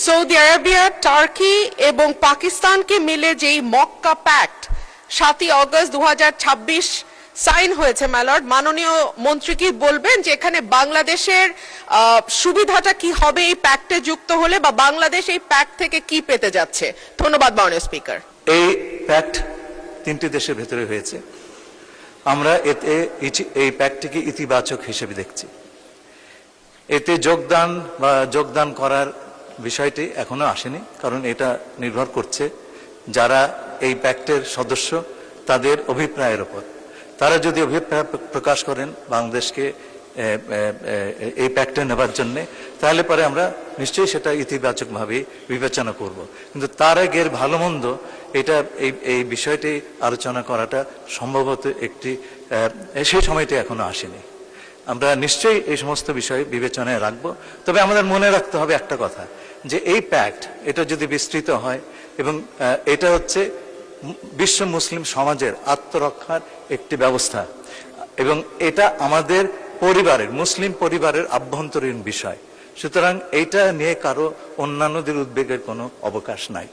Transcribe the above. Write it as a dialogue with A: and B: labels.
A: Saudi Arabia, turkey এবং পাকিস্তানকে মিলে যেই মক্কা প্যাক্ট 7 আগস্ট 2026 সাইন হয়েছে, ম্যালর্ড, মাননীয় মন্ত্রী কি বলবেন যে এখানে বাংলাদেশের সুবিধাটা কি হবে এই প্যাক্টে যুক্ত হলে, বা বাংলাদেশ এই প্যাক্ট থেকে কি পেতে যাচ্ছে? ধন্যবাদ মাননীয় স্পিকার।
B: এই প্যাক্ট 3টি দেশের ভেতরে হয়েছে। আমরা এতে এই প্যাক্টটিকে ইতিবাচক হিসেবে দেখছি। এতে যোগদান করার বিষয়টি এখনো আসেনি, কারণ এটা নির্ভর করছে যারা এই প্যাক্টের সদস্য তাদের অভিপ্রায়ের উপর। তারা যদি অভিপ্রায় প্রকাশ করেন বাংলাদেশকে এই প্যাক্টে নেবার জন্য, তাহলে পরে আমরা নিশ্চয়ই সেটা ইতিবাচকভাবে বিবেচনা করব। কিন্তু তার আগের ভালো মন্দ এটা এই বিষয়টি আলোচনা করাটা সম্ভবত সেই সময়টি এখনো আসেনি। আমরা নিশ্চয়ই এই সমস্ত বিষয় বিবেচনায় রাখবো। তবে আমাদের মনে রাখতে হবে একটা কথা, যে এই প্যাক্ট এটা যদি বিস্তৃত হয় এবং এটা হচ্ছে বিশ্ব মুসলিম সমাজের আত্মরক্ষার একটি ব্যবস্থা, এবং এটা আমাদের পরিবারের, মুসলিম পরিবারের আভ্যন্তরীণ বিষয়। সুতরাং এইটা নিয়ে কারো অন্যান্যদের উদ্বেগের কোনো অবকাশ নাই।